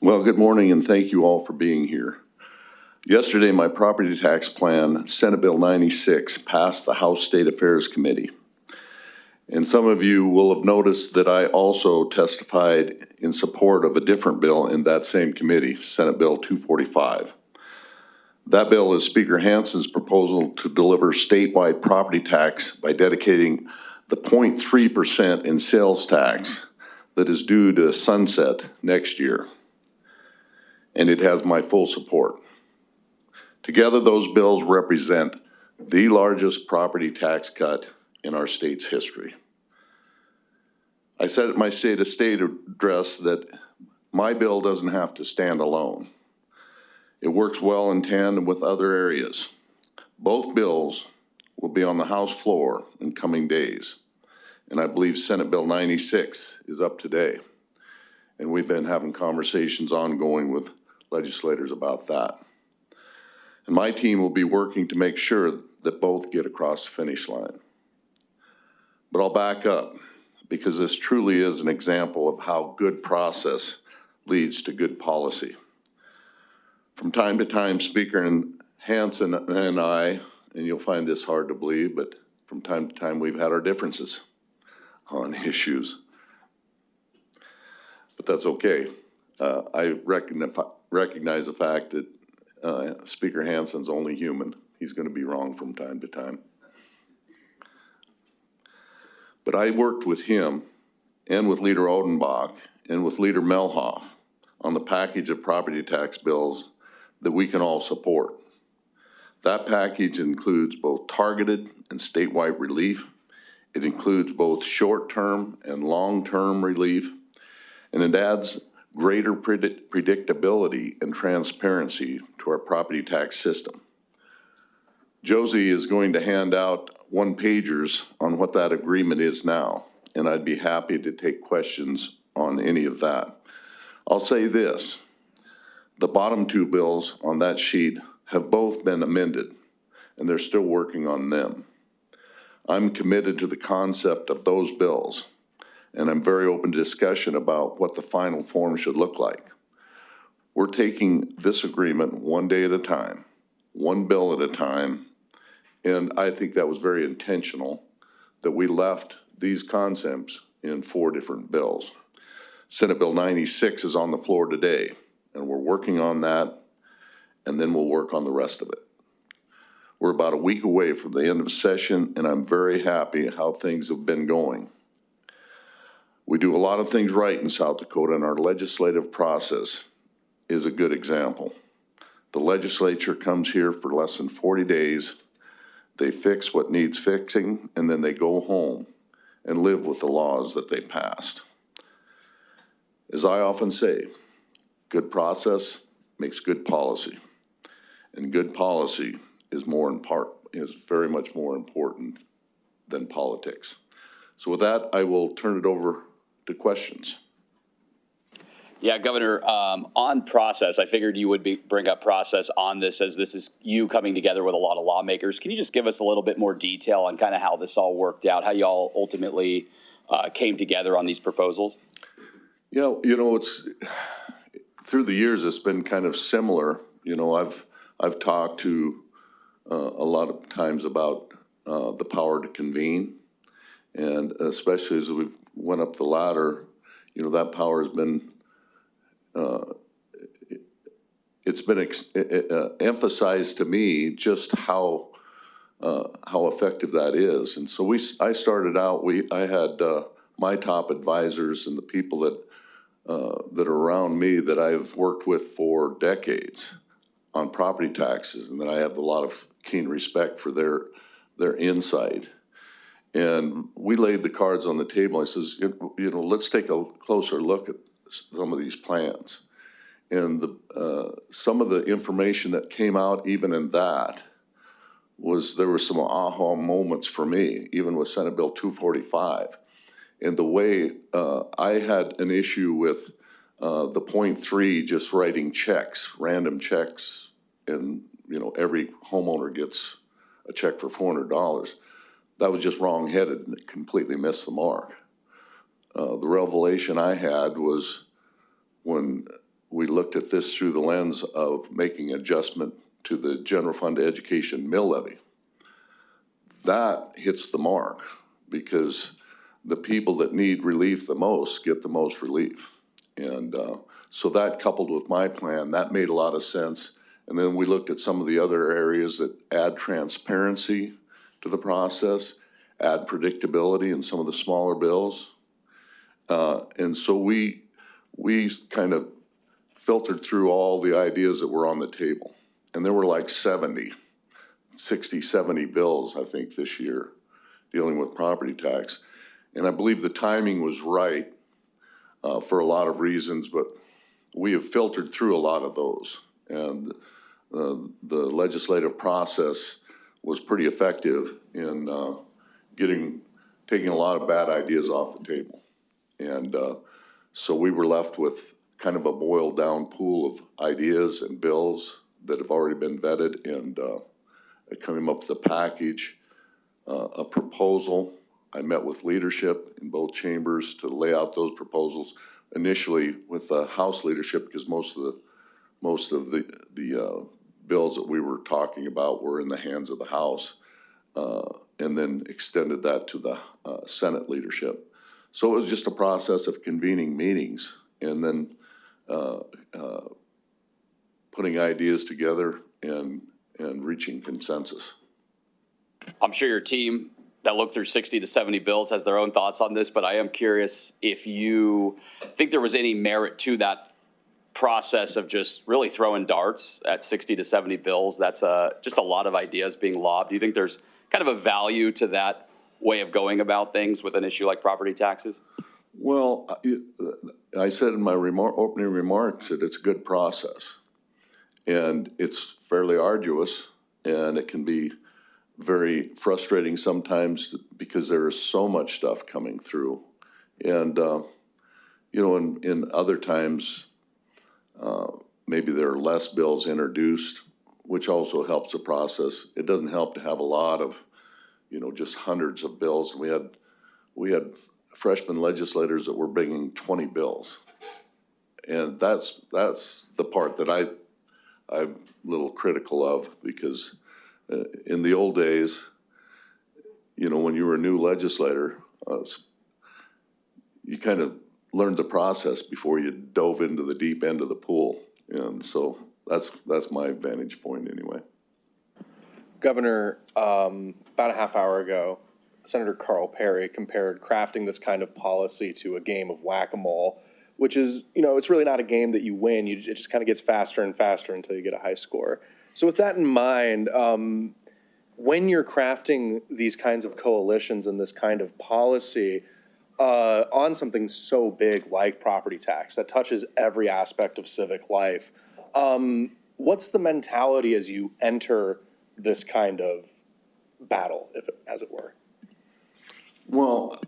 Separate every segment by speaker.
Speaker 1: Well, good morning and thank you all for being here. Yesterday, my property tax plan, Senate Bill 96, passed the House State Affairs Committee. And some of you will have noticed that I also testified in support of a different bill in that same committee, Senate Bill 245. That bill is Speaker Hansen's proposal to deliver statewide property tax by dedicating the 0.3% in sales tax that is due to sunset next year. And it has my full support. Together, those bills represent the largest property tax cut in our state's history. I said at my State of State address that my bill doesn't have to stand alone. It works well in tandem with other areas. Both bills will be on the House floor in coming days, and I believe Senate Bill 96 is up today. And we've been having conversations ongoing with legislators about that. And my team will be working to make sure that both get across the finish line. But I'll back up, because this truly is an example of how good process leads to good policy. From time to time, Speaker Hansen and I, and you'll find this hard to believe, but from time to time we've had our differences on issues. But that's okay. I recognize the fact that Speaker Hansen's only human. He's going to be wrong from time to time. But I worked with him and with Leader Odenbach and with Leader Melhoff on the package of property tax bills that we can all support. That package includes both targeted and statewide relief. It includes both short-term and long-term relief, and it adds greater predictability and transparency to our property tax system. Josie is going to hand out one-pagers on what that agreement is now, and I'd be happy to take questions on any of that. I'll say this, the bottom two bills on that sheet have both been amended, and they're still working on them. I'm committed to the concept of those bills, and I'm very open to discussion about what the final form should look like. We're taking this agreement one day at a time, one bill at a time, and I think that was very intentional that we left these concepts in 4 different bills. Senate Bill 96 is on the floor today, and we're working on that, and then we'll work on the rest of it. We're about a week away from the end of session, and I'm very happy how things have been going. We do a lot of things right in South Dakota, and our legislative process is a good example. The legislature comes here for less than 40 days. They fix what needs fixing, and then they go home and live with the laws that they passed. As I often say, good process makes good policy, and good policy is very much more important than politics. So with that, I will turn it over to questions.
Speaker 2: Yeah, Governor, on process, I figured you would bring up process on this, as this is you coming together with a lot of lawmakers. Can you just give us a little bit more detail on kind of how this all worked out, how you all ultimately came together on these proposals?
Speaker 1: Yeah, it's through the years it's been kind of similar. I've talked to a lot of times about the power to convene, and especially as we've went up the ladder, that power has been it's been emphasized to me just how effective that is. And so I started out. I had my top advisors and the people that are around me that I've worked with for decades on property taxes, and that I have a lot of keen respect for their insight. And we laid the cards on the table. I says, let's take a closer look at some of these plans. And some of the information that came out even in that there were some aha moments for me, even with Senate Bill 245. And the way I had an issue with the 0.3 just writing checks, random checks, and every homeowner gets a check for $400. That was just wrong-headed and it completely missed the mark. The revelation I had was when we looked at this through the lens of making adjustment to the general fund education mill levy. That hits the mark because the people that need relief the most get the most relief. And so that coupled with my plan, that made a lot of sense. And then we looked at some of the other areas that add transparency to the process, add predictability in some of the smaller bills. And so we kind of filtered through all the ideas that were on the table. And there were like 60, 70 bills, I think, this year dealing with property tax. And I believe the timing was right for a lot of reasons, but we have filtered through a lot of those. And the legislative process was pretty effective in taking a lot of bad ideas off the table. And so we were left with kind of a boiled down pool of ideas and bills that have already been vetted, and coming up with a package, a proposal. I met with leadership in both chambers to lay out those proposals, initially with the House leadership, because most of the bills that we were talking about were in the hands of the House, and then extended that to the Senate leadership. So it was just a process of convening meetings and then putting ideas together and reaching consensus.
Speaker 2: I'm sure your team that looked through 60 to 70 bills has their own thoughts on this, but I am curious if you think there was any merit to that process of just really throwing darts at 60 to 70 bills. That's just a lot of ideas being lobbed. Do you think there's kind of a value to that way of going about things with an issue like property taxes?
Speaker 1: Well, I said in my opening remarks that it's a good process, and it's fairly arduous, and it can be very frustrating sometimes because there is so much stuff coming through. And, in other times, maybe there are less bills introduced, which also helps the process. It doesn't help to have a lot of, just hundreds of bills. We had freshman legislators that were bringing 20 bills. And that's the part that I'm a little critical of, because in the old days, when you were a new legislator, you kind of learned the process before you dove into the deep end of the pool. And so that's my vantage point anyway.
Speaker 3: Governor, about a half hour ago, Senator Carl Perry compared crafting this kind of policy to a game of whack-a-mole, which is, it's really not a game that you win. It just kind of gets faster and faster until you get a high score. So with that in mind, when you're crafting these kinds of coalitions and this kind of policy on something so big like property tax that touches every aspect of civic life, what's the mentality as you enter this kind of battle, as it were?
Speaker 1: Well,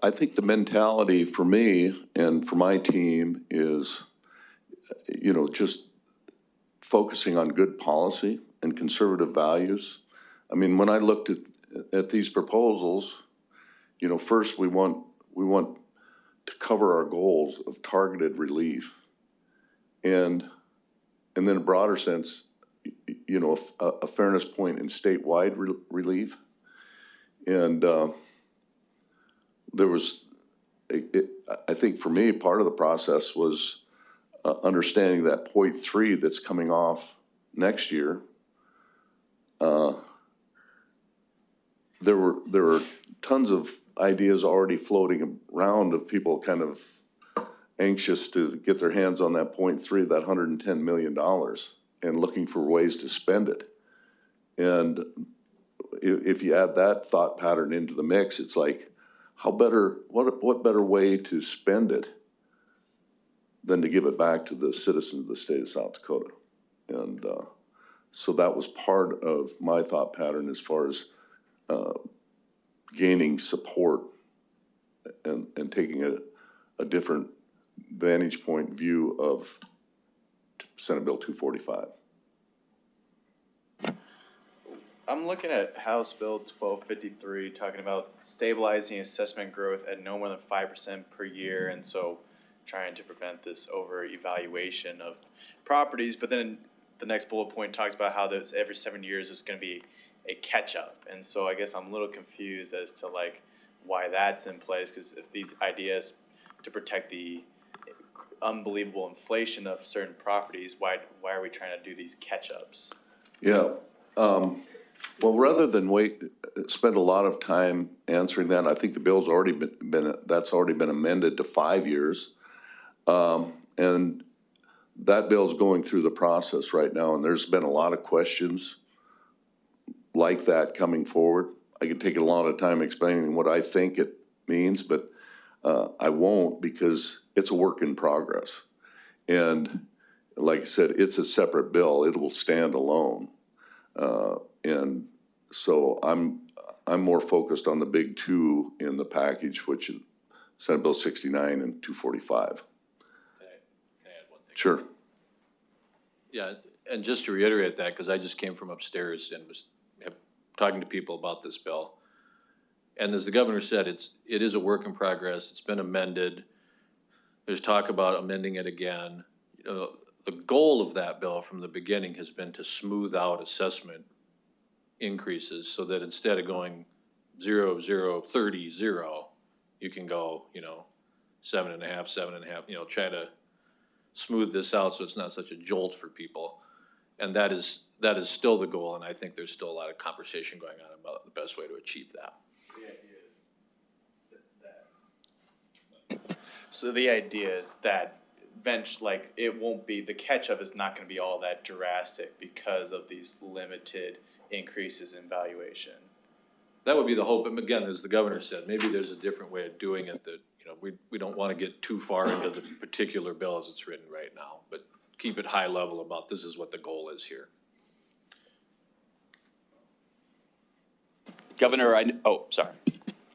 Speaker 1: I think the mentality for me and for my team is, just focusing on good policy and conservative values. I mean, when I looked at these proposals, first we want to cover our goals of targeted relief, and then a broader sense, a fairness point in statewide relief. And there was, I think for me, part of the process was understanding that point 3 that's coming off next year. There were tons of ideas already floating around of people kind of anxious to get their hands on that point 3, that $110 million, and looking for ways to spend it. And if you add that thought pattern into the mix, it's like, what better way to spend it than to give it back to the citizens of the state of South Dakota? And so that was part of my thought pattern as far as gaining support and taking a different vantage point view of Senate Bill 245.
Speaker 4: I'm looking at House Bill 1253, talking about stabilizing assessment growth at no more than 5% per year, and so trying to prevent this over evaluation of properties. But then the next bullet point talks about how there's every 7 years there's going to be a catch up. And so I guess I'm a little confused as to like why that's in place, because if these ideas to protect the unbelievable inflation of certain properties, why are we trying to do these catch ups?
Speaker 1: Yeah. Well, rather than spend a lot of time answering that, I think the bill's already that's already been amended to 5 years. And that bill's going through the process right now, and there's been a lot of questions like that coming forward. I could take a lot of time explaining what I think it means, but I won't, because it's a work in progress. And like I said, it's a separate bill. It will stand alone. And so I'm more focused on the big two in the package, which is Senate Bill 69 and 245.
Speaker 5: Can I add one thing?
Speaker 1: Sure.
Speaker 5: Yeah, and just to reiterate that, because I just came from upstairs and was talking to people about this bill. And as the governor said, it is a work in progress. It's been amended. There's talk about amending it again. You know, the goal of that bill from the beginning has been to smooth out assessment increases so that instead of going 0, 0, 30, 0, you can go, 7.5, 7.5, try to smooth this out so it's not such a jolt for people. And that is still the goal, and I think there's still a lot of conversation going on about the best way to achieve that.
Speaker 4: So the idea is that it won't be, the catch up is not going to be all that drastic because of these limited increases in valuation.
Speaker 5: That would be the hope, and again, as the governor said, maybe there's a different way of doing it that, we don't want to get too far into the particular bill as it's written right now, but keep it high level about this is what the goal is here.
Speaker 2: Governor, sorry.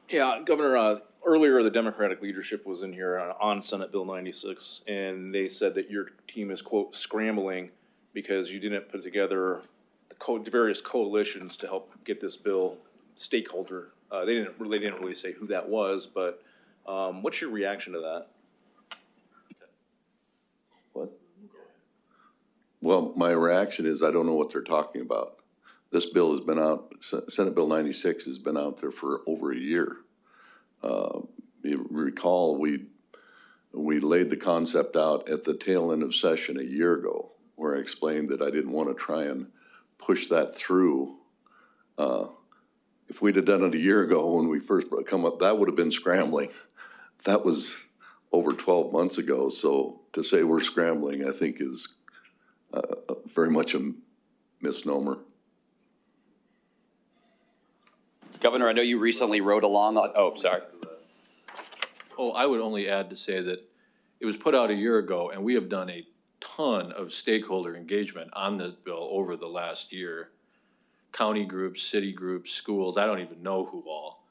Speaker 6: Yeah, Governor, earlier the Democratic leadership was in here on Senate Bill 96, and they said that your team is, quote, scrambling because you didn't put together the various coalitions to help get this bill stakeholder. They didn't really say who that was, but what's your reaction to that?
Speaker 1: What? Well, my reaction is I don't know what they're talking about. This bill has been out, Senate Bill 96 has been out there for over a year. You recall, we laid the concept out at the tail end of session a year ago, where I explained that I didn't want to try and push that through. If we'd have done it a year ago when we first come up, that would have been scrambling. That was over 12 months ago. So to say we're scrambling, I think is very much a misnomer.
Speaker 2: Governor, I know you recently rode along on, sorry.
Speaker 5: Oh, I would only add to say that it was put out a year ago, and we have done a ton of stakeholder engagement on this bill over the last year. County groups, city groups, schools, I don't even know who all,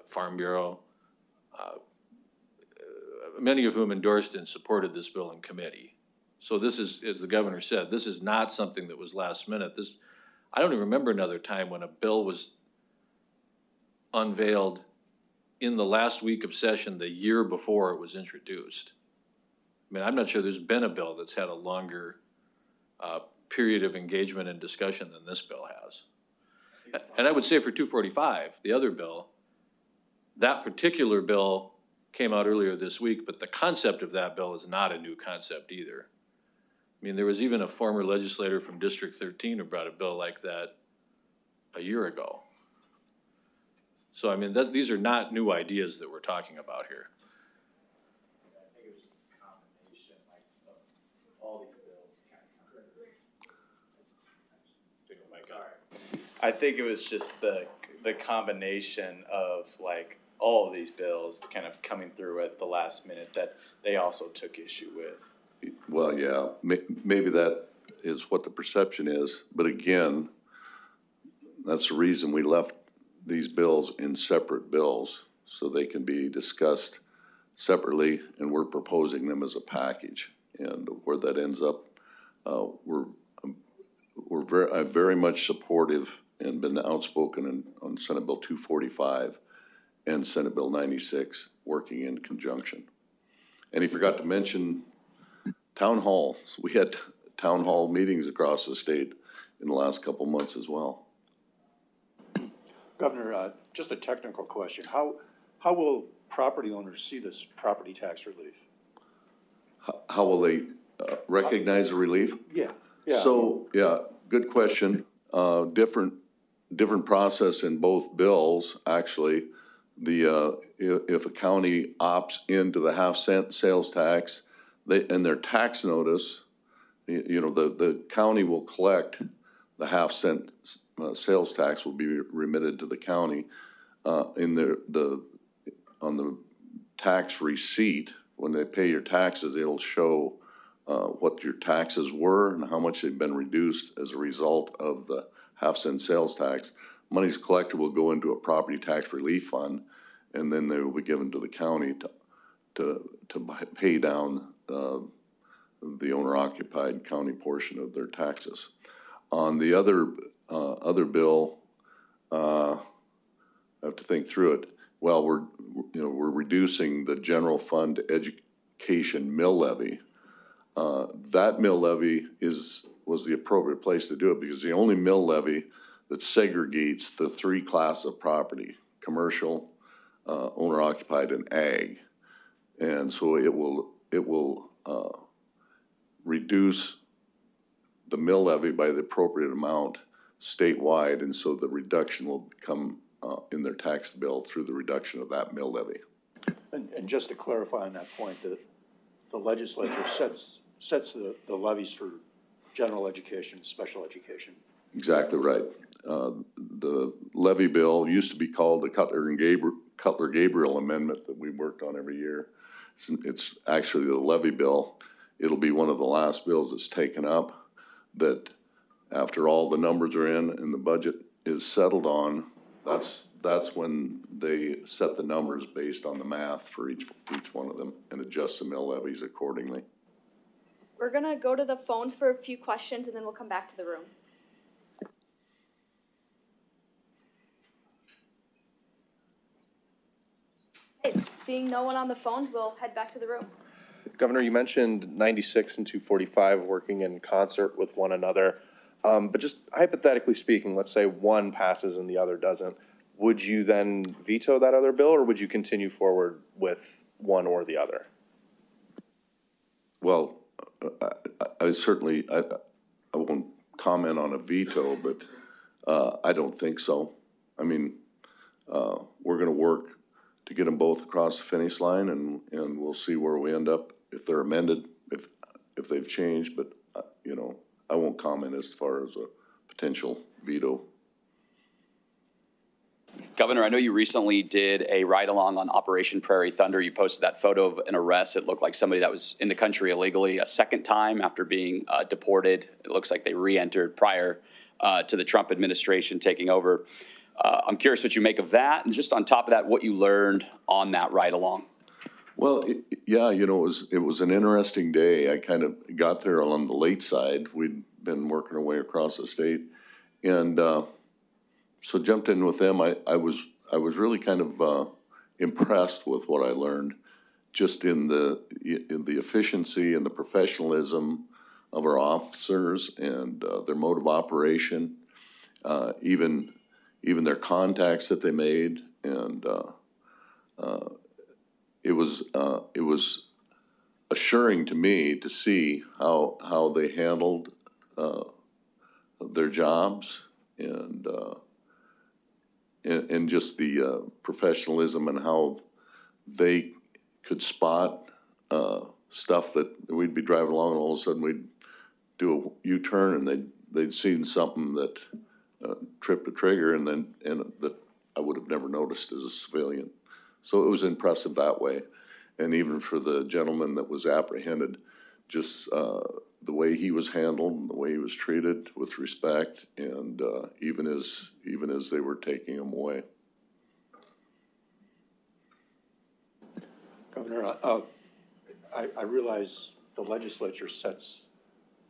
Speaker 5: Farm Bureau, many of whom endorsed and supported this bill in committee. So this is, as the governor said, this is not something that was last minute. I don't even remember another time when a bill was unveiled in the last week of session the year before it was introduced. I mean, I'm not sure there's been a bill that's had a longer period of engagement and discussion than this bill has. And I would say for 245, the other bill, that particular bill came out earlier this week, but the concept of that bill is not a new concept either. I mean, there was even a former legislator from District 13 who brought a bill like that a year ago. So, I mean, these are not new ideas that we're talking about here.
Speaker 4: I think it was just a combination of all these bills. Sorry. I think it was just the combination of all of these bills kind of coming through at the last minute that they also took issue with.
Speaker 1: Well, yeah, maybe that is what the perception is, but again, that's the reason we left these bills in separate bills so they can be discussed separately, and we're proposing them as a package. And where that ends up, we're very much supportive and been outspoken on Senate Bill 245 and Senate Bill 96, working in conjunction. And he forgot to mention town hall. We had town hall meetings across the state in the last couple months as well.
Speaker 7: Governor, just a technical question. How will property owners see this property tax relief?
Speaker 1: How will they recognize the relief?
Speaker 7: Yeah.
Speaker 1: So, yeah, good question. Different process in both bills, actually. If a county opts into the half-cent sales tax, and their tax notice, the county will collect the half-cent sales tax will be remitted to the county. On the tax receipt, when they pay your taxes, it'll show what your taxes were and how much they've been reduced as a result of the half-cent sales tax. Monies collected will go into a property tax relief fund, and then they will be given to the county to pay down the owner-occupied county portion of their taxes. On the other bill, I have to think through it. Well, we're reducing the general fund education mill levy. That mill levy was the appropriate place to do it, because the only mill levy that segregates the three classes of property: commercial, owner-occupied, and ag. And so it will reduce the mill levy by the appropriate amount statewide, and so the reduction will come in their tax bill through the reduction of that mill levy.
Speaker 7: And just to clarify on that point, the legislature sets the levies for general education, special education.
Speaker 1: Exactly right. The levy bill used to be called the Cutler-Gabriel Amendment that we worked on every year. It's actually the levy bill. It'll be one of the last bills that's taken up, that after all the numbers are in and the budget is settled on, that's when they set the numbers based on the math for each one of them and adjust the mill levies accordingly.
Speaker 8: We're gonna go to the phones for a few questions and then we'll come back to the room. Okay, seeing no one on the phones, we'll head back to the room.
Speaker 3: Governor, you mentioned 96 and 245 working in concert with one another. But just hypothetically speaking, let's say one passes and the other doesn't. Would you then veto that other bill, or would you continue forward with one or the other?
Speaker 1: Well, I certainly won't comment on a veto, but I don't think so. I mean, we're going to work to get them both across the finish line, and we'll see where we end up, if they're amended, if they've changed. But I won't comment as far as a potential veto.
Speaker 2: Governor, I know you recently did a ride-along on Operation Prairie Thunder. You posted that photo of an arrest. It looked like somebody that was in the country illegally a second time after being deported. It looks like they re-entered prior to the Trump administration taking over. I'm curious what you make of that, and just on top of that, what you learned on that ride-along.
Speaker 1: Well, it was an interesting day. I kind of got there on the late side. We'd been working our way across the state, and so jumped in with them. I was really kind of impressed with what I learned, just in the efficiency and the professionalism of our officers and their mode of operation, even their contacts that they made, and it was assuring to me to see how they handled their jobs, and just the professionalism and how they could spot stuff that we'd be driving along and all of a sudden we'd do a U-turn and they'd seen something that tripped a trigger and that I would have never noticed as a civilian. So it was impressive that way. And even for the gentleman that was apprehended, just the way he was handled, the way he was treated with respect, and even as they were taking him away.
Speaker 7: Governor, I realize the legislature sets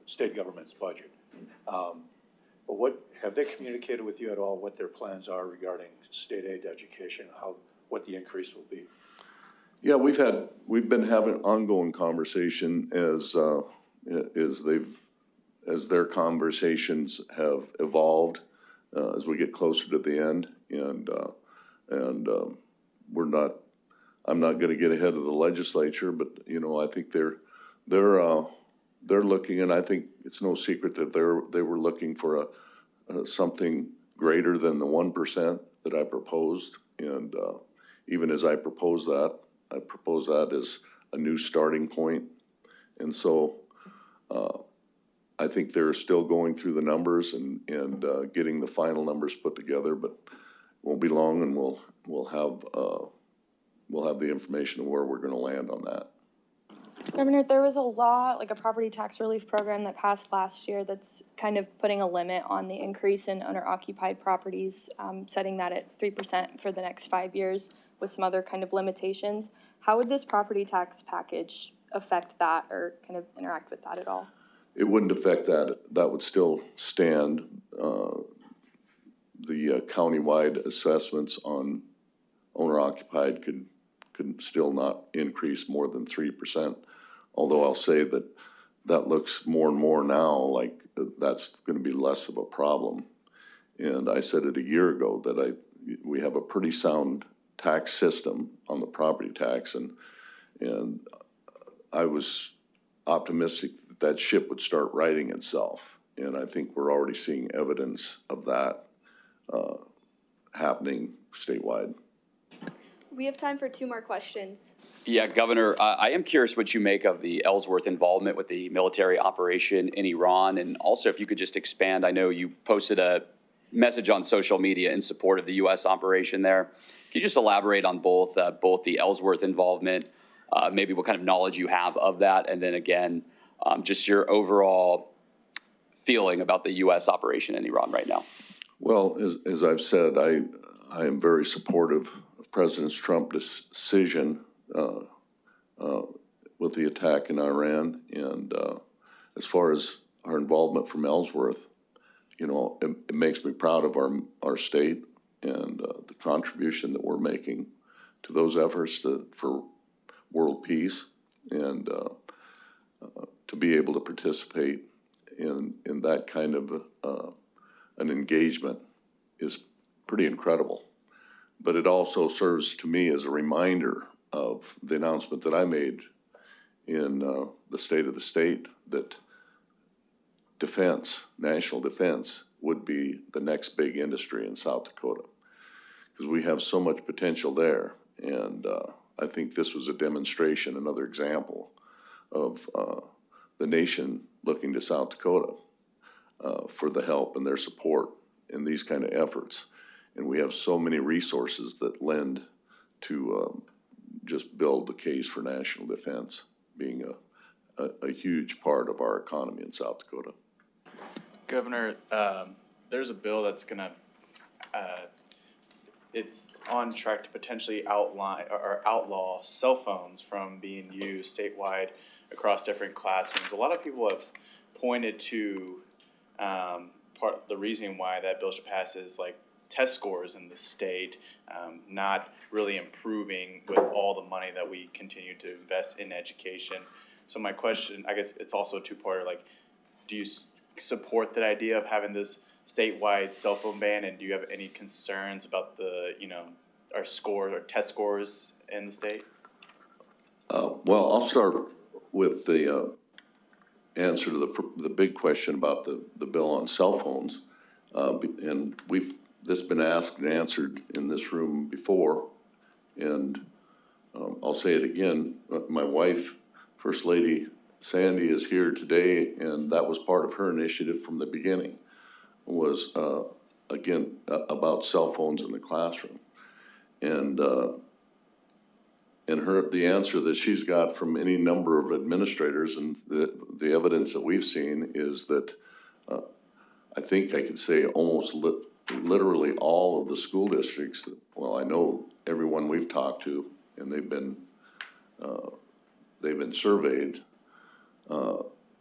Speaker 7: state government's budget. But what have they communicated with you at all what their plans are regarding state aid to education, what the increase will be?
Speaker 1: Yeah, we've been having ongoing conversation as their conversations have evolved, as we get closer to the end, and I'm not gonna get ahead of the legislature, but, you know, I think they're looking, and I think it's no secret that they were looking for something greater than the 1% that I proposed, and, even as I propose that as a new starting point. And so, I think they're still going through the numbers and getting the final numbers put together, but it won't be long, and we'll have the information of where we're gonna land on that.
Speaker 8: Governor, there was a law, like a property tax relief program that passed last year that's kind of putting a limit on the increase in owner-occupied properties, setting that at 3% for the next 5 years with some other kind of limitations. How would this property tax package affect that or kind of interact with that at all?
Speaker 1: It wouldn't affect that. That would still stand. The countywide assessments on owner-occupied could still not increase more than 3%. Although I'll say that looks more and more now like that's going to be less of a problem. And I said it a year ago that we have a pretty sound tax system on the property tax, and I was optimistic that ship would start righting itself. And I think we're already seeing evidence of that happening statewide.
Speaker 8: We have time for 2 more questions.
Speaker 2: Yeah, Governor, I am curious what you make of the Ellsworth involvement with the military operation in Iran, and also if you could just expand. I know you posted a message on social media in support of the U.S. operation there. Can you just elaborate on both the Ellsworth involvement, maybe what kind of knowledge you have of that, and then again, just your overall feeling about the U.S. operation in Iran right now?
Speaker 1: Well, as I've said, I am very supportive of President Trump's decision with the attack in Iran. And as far as our involvement from Ellsworth, you know, it makes me proud of our state and the contribution that we're making to those efforts for world peace, and to be able to participate in that kind of an engagement is pretty incredible. But it also serves to me as a reminder of the announcement that I made in the State of the State that defense, national defense, would be the next big industry in South Dakota, because we have so much potential there. And I think this was a demonstration, another example of the nation looking to South Dakota for the help and their support in these kind of efforts. And we have so many resources that lend to just build the case for national defense being a huge part of our economy in South Dakota.
Speaker 4: Governor, there's a bill that's gonna, it's on track to potentially outlaw cell phones from being used statewide across different classrooms. A lot of people have pointed to the reasoning why that bill should pass is like test scores in the state not really improving with all the money that we continue to invest in education. So my question, I guess it's also a two-parter, like, do you support that idea of having this statewide cell phone ban, and do you have any concerns about the, you know, our scores, our test scores in the state?
Speaker 1: Well, I'll start with the answer to the big question about the bill on cell phones. And this been asked and answered in this room before, and I'll say it again. My wife, First Lady Sandy, is here today, and that was part of her initiative from the beginning, was again about cell phones in the classroom. And the answer that she's got from any number of administrators and the evidence that we've seen is that I think I could say almost literally all of the school districts, well, I know everyone we've talked to, and they've been surveyed,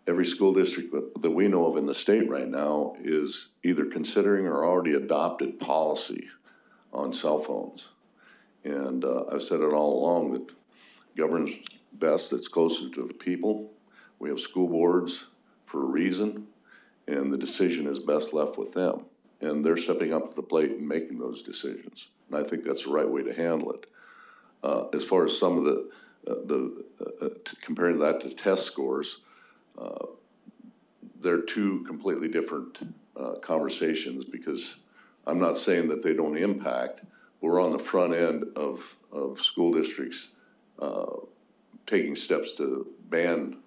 Speaker 1: every school district that we know of in the state right now is either considering or already adopted policy on cell phones. And I've said it all along that governs best that's closer to the people. We have school boards for a reason, and the decision is best left with them. And they're stepping up to the plate and making those decisions. And I think that's the right way to handle it. As far as some of comparing that to test scores, they're two completely different conversations, because I'm not saying that they don't impact. We're on the front end of school districts taking steps to ban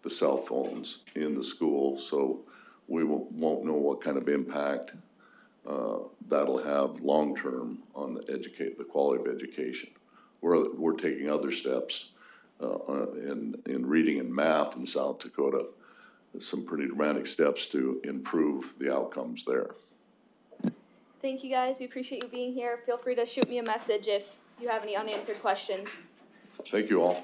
Speaker 1: the cell phones in the school, so we won't know what kind of impact that'll have long-term on the quality of education. We're taking other steps in reading and math in South Dakota, some pretty dramatic steps to improve the outcomes there.
Speaker 8: Thank you, guys. We appreciate you being here. Feel free to shoot me a message if you have any unanswered questions.
Speaker 1: Thank you all.